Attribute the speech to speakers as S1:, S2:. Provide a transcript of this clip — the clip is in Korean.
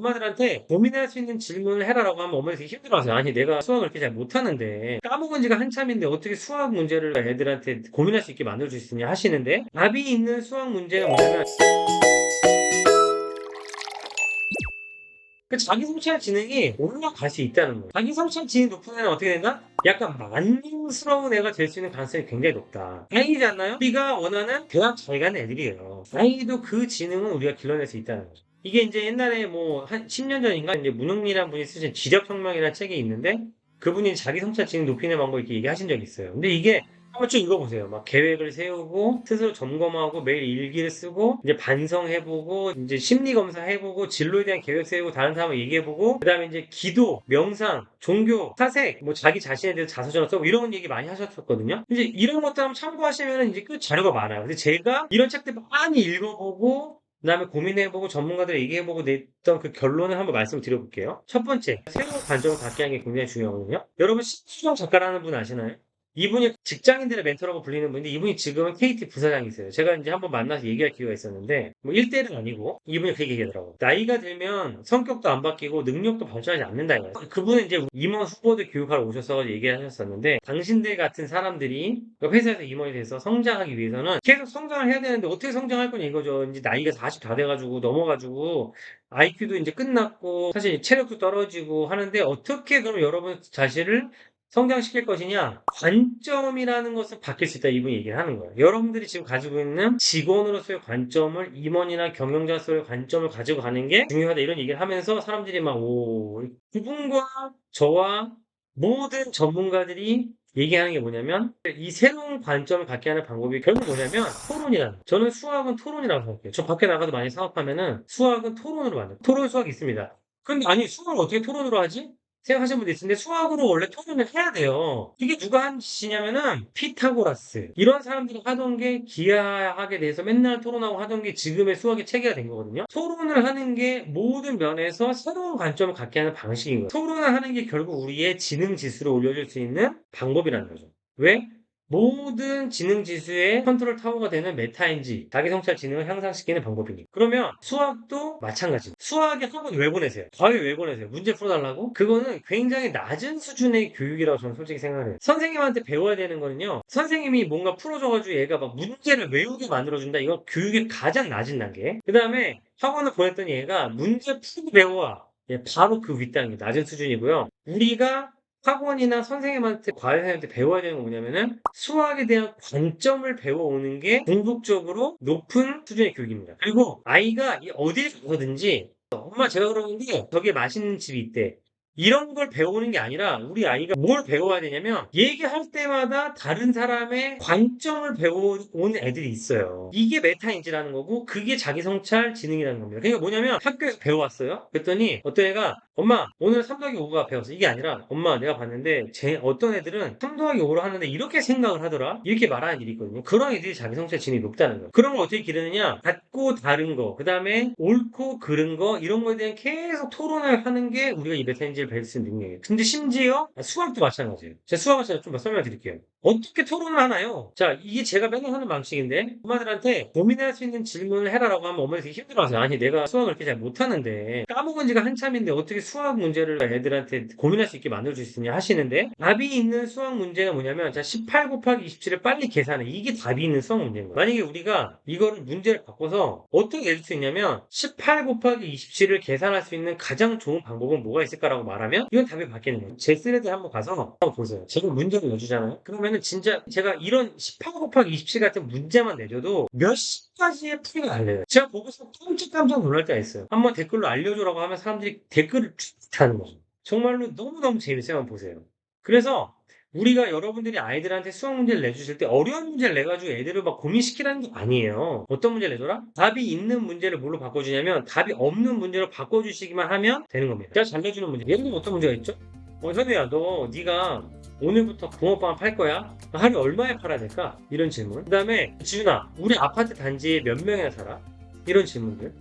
S1: 엄마들한테 고민할 수 있는 질문을 해라라고 하면 엄마들이 되게 힘들어하세요. 아니 내가 수학을 이렇게 잘 못하는데 까먹은 지가 한참인데 어떻게 수학 문제를 애들한테 고민할 수 있게 만들 수 있느냐 하시는데, 답이 있는 수학 문제가 뭐냐면 그 자기 성찰 지능이 올라갈 수 있다는 거예요. 자기 성찰 지능이 높은 애는 어떻게 된다? 약간 만능스러운 애가 될 수 있는 가능성이 굉장히 높다. 다행이지 않나요? 우리가 원하는 대학 잘 가는 애들이에요. 다행히도 그 지능은 우리가 길러낼 수 있다는 거죠. 이게 이제 옛날에 뭐 한 10년 전인가 이제 문흥미라는 분이 쓰신 지적혁명이라는 책이 있는데, 그분이 자기 성찰 지능 높이는 방법 이렇게 얘기하신 적이 있어요. 근데 이게 한번 쭉 읽어보세요. 막 계획을 세우고 스스로 점검하고 매일 일기를 쓰고 이제 반성해보고 이제 심리 검사해보고 진로에 대한 계획 세우고 다른 사람과 얘기해보고 그다음에 이제 기도, 명상, 종교, 사색, 뭐 자기 자신에 대해서 자서전을 써고 이런 얘기 많이 하셨었거든요. 이제 이런 것들 한번 참고하시면 이제 그 자료가 많아요. 근데 제가 이런 책들 많이 읽어보고 그다음에 고민해보고 전문가들 얘기해보고 냈던 그 결론을 한번 말씀을 드려볼게요. 첫 번째, 새로운 관점을 갖게 하는 게 굉장히 중요하거든요. 여러분 신수정 작가라는 분 아시나요? 이분이 직장인들의 멘토라고 불리는 분인데, 이분이 지금은 KT 부사장이세요. 제가 이제 한번 만나서 얘기할 기회가 있었는데, 뭐 1대1은 아니고, 이분이 그렇게 얘기하더라고요. 나이가 들면 성격도 안 바뀌고 능력도 발전하지 않는다 이거예요. 그분은 이제 임원 후보들 교육하러 오셔서 얘기하셨었는데, 당신들 같은 사람들이 회사에서 임원이 돼서 성장하기 위해서는 계속 성장을 해야 되는데, 어떻게 성장할 거냐 이거죠. 이제 나이가 40 다 돼가지고 넘어가지고 IQ도 이제 끝났고 사실 체력도 떨어지고 하는데, 어떻게 그럼 여러분 자신을 성장시킬 것이냐? 관점이라는 것은 바뀔 수 있다, 이분이 얘기를 하는 거예요. 여러분들이 지금 가지고 있는 직원으로서의 관점을 임원이나 경영자로서의 관점을 가지고 가는 게 중요하다, 이런 얘기를 하면서 사람들이 막 그분과 저와 모든 전문가들이 얘기하는 게 뭐냐면, 이 새로운 관점을 갖게 하는 방법이 결국 뭐냐면 토론이라는 거예요. 저는 수학은 토론이라고 생각해요. 저 밖에 나가서 많이 사업하면은 수학은 토론으로 만들어요. 토론 수학이 있습니다. 근데 아니 수학을 어떻게 토론으로 하지? 생각하시는 분도 있는데, 수학으로 원래 토론을 해야 돼요. 이게 누가 한 짓이냐면은 피타고라스 이런 사람들이 하던 게 기하학에 대해서 맨날 토론하고 하던 게 지금의 수학의 체계가 된 거거든요. 토론을 하는 게 모든 면에서 새로운 관점을 갖게 하는 방식인 거예요. 토론을 하는 게 결국 우리의 지능 지수를 올려줄 수 있는 방법이라는 거죠. 왜? 모든 지능 지수의 컨트롤 타워가 되는 메타인지 자기 성찰 지능을 향상시키는 방법이니까. 그러면 수학도 마찬가지입니다. 수학의 학원 왜 보내세요? 과외 왜 보내세요? 문제 풀어달라고? 그거는 굉장히 낮은 수준의 교육이라고 저는 솔직히 생각해요. 선생님한테 배워야 되는 거는요, 선생님이 뭔가 풀어줘가지고 얘가 막 문제를 외우게 만들어준다, 이건 교육의 가장 낮은 단계. 그 다음에 학원을 보냈더니 얘가 문제 풀고 배워와, 바로 그 윗단계 낮은 수준이고요. 우리가 학원이나 선생님한테 과외생한테 배워야 되는 건 뭐냐면은 수학에 대한 관점을 배워오는 게 궁극적으로 높은 수준의 교육입니다. 그리고 아이가 어딜 가서든지 엄마 제가 그러는데 저기에 맛있는 집이 있대, 이런 걸 배우는 게 아니라 우리 아이가 뭘 배워야 되냐면 얘기할 때마다 다른 사람의 관점을 배워온 애들이 있어요. 이게 메타인지라는 거고, 그게 자기 성찰 지능이라는 겁니다. 그러니까 뭐냐면 학교에서 배워왔어요. 그랬더니 어떤 애가 엄마 오늘 3 더하기 5가 배웠어, 이게 아니라 엄마 내가 봤는데 어떤 애들은 3 더하기 5를 하는데 이렇게 생각을 하더라, 이렇게 말하는 일이 있거든요. 그런 애들이 자기 성찰 지능이 높다는 거예요. 그런 걸 어떻게 기르느냐, 같고 다른 거, 그 다음에 옳고 그른 거, 이런 거에 대한 계속 토론을 하는 게 우리가 이 메타인지를 배울 수 있는 능력이에요. 근데 심지어 수학도 마찬가지예요. 제가 수학을 제가 좀 설명드릴게요. 어떻게 토론을 하나요? 자, 이게 제가 맨날 하는 방식인데, 엄마들한테 고민할 수 있는 질문을 해라라고 하면 엄마들이 되게 힘들어하세요. 아니 내가 수학을 이렇게 잘 못하는데 까먹은 지가 한참인데 어떻게 수학 문제를 애들한테 고민할 수 있게 만들 수 있느냐 하시는데, 답이 있는 수학 문제가 뭐냐면, 자, 18 곱하기 27을 빨리 계산해, 이게 답이 있는 수학 문제인 거예요. 만약에 우리가 이거를 문제를 바꿔서 어떻게 낼 수 있냐면 18 곱하기 27을 계산할 수 있는 가장 좋은 방법은 뭐가 있을까라고 말하면 이건 답이 바뀌는 거예요. 제 스레드에 한번 가서 한번 보세요. 제가 문제를 내주잖아요. 그러면은 진짜 제가 이런 18 곱하기 27 같은 문제만 내줘도 몇십 가지의 풀이가 달려요. 제가 보고서 깜짝 놀랄 때가 있어요. 한번 댓글로 알려줘라고 하면 사람들이 댓글을 하는 거죠. 정말로 너무너무 재밌어요. 한번 보세요. 그래서 우리가 여러분들이 아이들한테 수학 문제를 내주실 때 어려운 문제를 내가지고 애들을 막 고민시키라는 게 아니에요. 어떤 문제를 내줘라? 답이 있는 문제를 뭘로 바꿔주냐면 답이 없는 문제로 바꿔주시기만 하면 되는 겁니다. 제가 잘 내주는 문제, 예를 들면 어떤 문제가 있죠? 현우야, 네가 오늘부터 붕어빵 팔 거야? 하루에 얼마에 팔아야 될까? 이런 질문. 그 다음에 지훈아, 우리 아파트 단지에 몇 명이나 살아? 이런 질문들.